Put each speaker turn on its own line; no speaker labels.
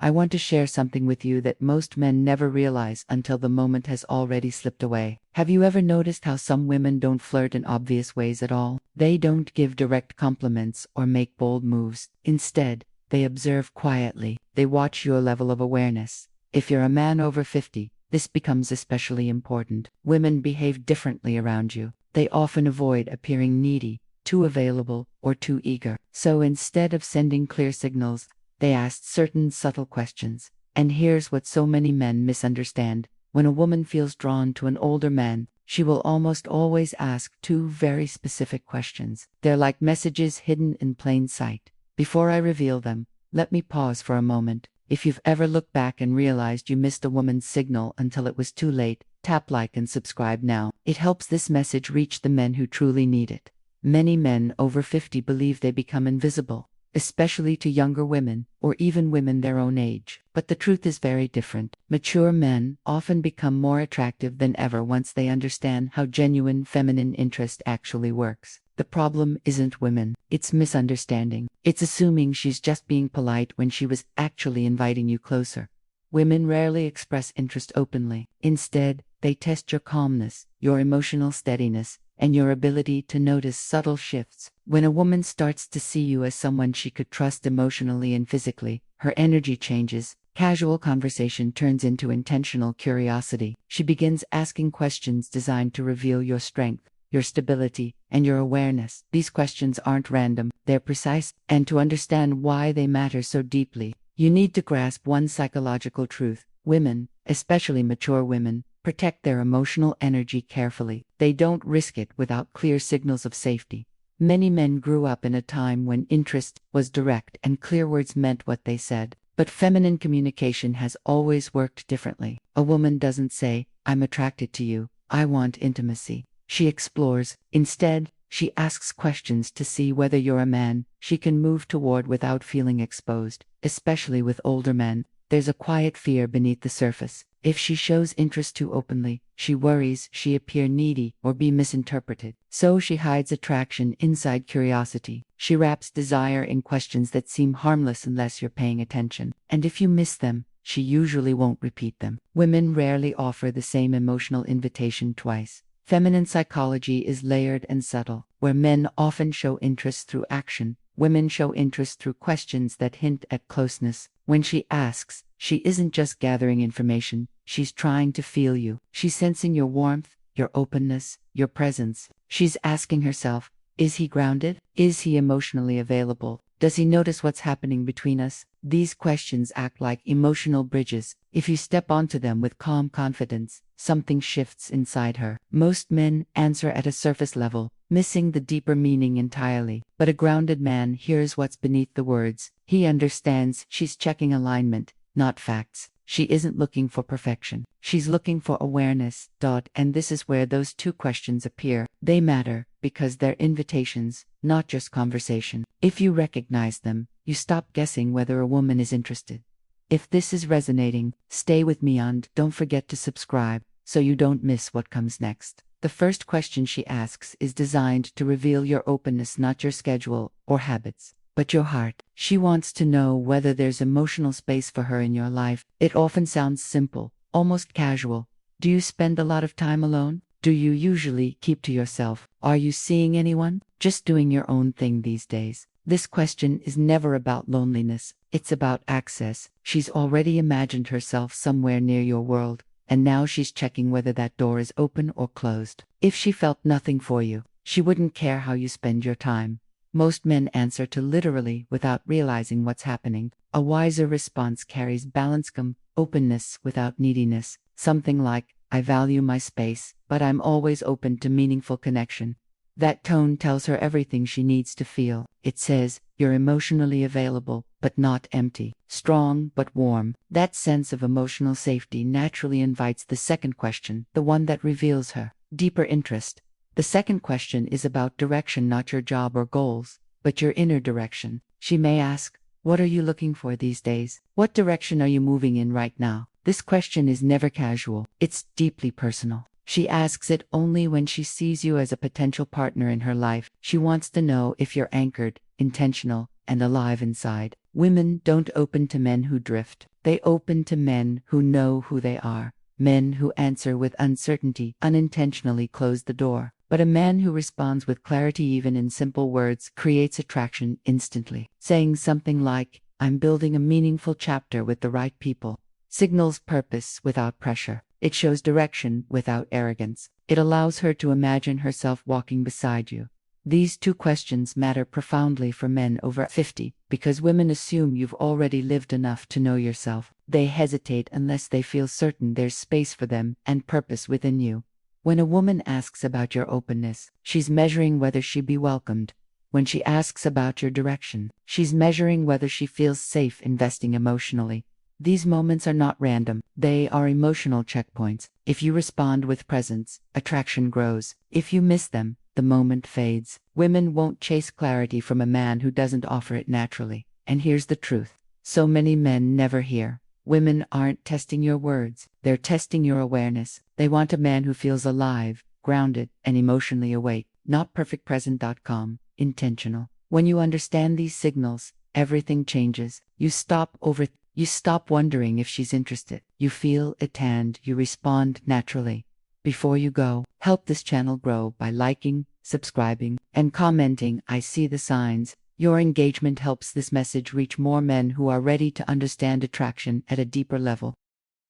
I want to share something with you that most men never realize until the moment has already slipped away. Have you ever noticed how some women don't flirt in obvious ways at all? They don't give direct compliments or make bold moves. Instead, they observe quietly. They watch your level of awareness. If you're a man over 50, this becomes especially important. Women behave differently around you. They often avoid appearing needy, too available, or too eager. So instead of sending clear signals, they ask certain subtle questions. And here's what so many men misunderstand. When a woman feels drawn to an older man, she will almost always ask two very specific questions. They're like messages hidden in plain sight. Before I reveal them, let me pause for a moment. If you've ever looked back and realized you missed a woman's signal until it was too late, tap like and subscribe now. It helps this message reach the men who truly need it. Many men over 50 believe they become invisible, especially to younger women, or even women their own age. But the truth is very different. Mature men often become more attractive than ever once they understand how genuine feminine interest actually works. The problem isn't women, it's misunderstanding. It's assuming she's just being polite when she was actually inviting you closer. Women rarely express interest openly. Instead, they test your calmness, your emotional steadiness, and your ability to notice subtle shifts. When a woman starts to see you as someone she could trust emotionally and physically, her energy changes. Casual conversation turns into intentional curiosity. She begins asking questions designed to reveal your strength, your stability, and your awareness. These questions aren't random, they're precise, and to understand why they matter so deeply, you need to grasp one psychological truth. Women, especially mature women, protect their emotional energy carefully. They don't risk it without clear signals of safety. Many men grew up in a time when interest was direct and clear words meant what they said. But feminine communication has always worked differently. A woman doesn't say, "I'm attracted to you, I want intimacy." She explores. Instead, she asks questions to see whether you're a man she can move toward without feeling exposed. Especially with older men, there's a quiet fear beneath the surface. If she shows interest too openly, she worries she appear needy or be misinterpreted. So she hides attraction inside curiosity. She wraps desire in questions that seem harmless unless you're paying attention. And if you miss them, she usually won't repeat them. Women rarely offer the same emotional invitation twice. Feminine psychology is layered and subtle. Where men often show interest through action, women show interest through questions that hint at closeness. When she asks, she isn't just gathering information, she's trying to feel you. She's sensing your warmth, your openness, your presence. She's asking herself, is he grounded? Is he emotionally available? Does he notice what's happening between us? These questions act like emotional bridges. If you step onto them with calm confidence, something shifts inside her. Most men answer at a surface level, missing the deeper meaning entirely. But a grounded man hears what's beneath the words. He understands she's checking alignment, not facts. She isn't looking for perfection. She's looking for awareness. And this is where those two questions appear. They matter because they're invitations, not just conversation. If you recognize them, you stop guessing whether a woman is interested. If this is resonating, stay with me and don't forget to subscribe so you don't miss what comes next. The first question she asks is designed to reveal your openness, not your schedule or habits, but your heart. She wants to know whether there's emotional space for her in your life. It often sounds simple, almost casual. Do you spend a lot of time alone? Do you usually keep to yourself? Are you seeing anyone? Just doing your own thing these days? This question is never about loneliness. It's about access. She's already imagined herself somewhere near your world, and now she's checking whether that door is open or closed. If she felt nothing for you, she wouldn't care how you spend your time. Most men answer to literally without realizing what's happening. A wiser response carries balance, openness without neediness. Something like, I value my space, but I'm always open to meaningful connection. That tone tells her everything she needs to feel. It says, you're emotionally available, but not empty. Strong, but warm. That sense of emotional safety naturally invites the second question, the one that reveals her deeper interest. The second question is about direction, not your job or goals, but your inner direction. She may ask, what are you looking for these days? What direction are you moving in right now? This question is never casual. It's deeply personal. She asks it only when she sees you as a potential partner in her life. She wants to know if you're anchored, intentional, and alive inside. Women don't open to men who drift. They open to men who know who they are. Men who answer with uncertainty unintentionally close the door. But a man who responds with clarity even in simple words creates attraction instantly. Saying something like, "I'm building a meaningful chapter with the right people," signals purpose without pressure. It shows direction without arrogance. It allows her to imagine herself walking beside you. These two questions matter profoundly for men over 50 because women assume you've already lived enough to know yourself. They hesitate unless they feel certain there's space for them and purpose within you. When a woman asks about your openness, she's measuring whether she'll be welcomed. When she asks about your direction, she's measuring whether she feels safe investing emotionally. These moments are not random, they are emotional checkpoints. If you respond with presence, attraction grows. If you miss them, the moment fades. Women won't chase clarity from a man who doesn't offer it naturally. And here's the truth. So many men never hear. Women aren't testing your words, they're testing your awareness. They want a man who feels alive, grounded, and emotionally awake. Not perfectpresent.com, intentional. When you understand these signals, everything changes. You stop wondering if she's interested. You feel it and you respond naturally. Before you go, help this channel grow by liking, subscribing, and commenting. I see the signs. Your engagement helps this message reach more men who are ready to understand attraction at a deeper level.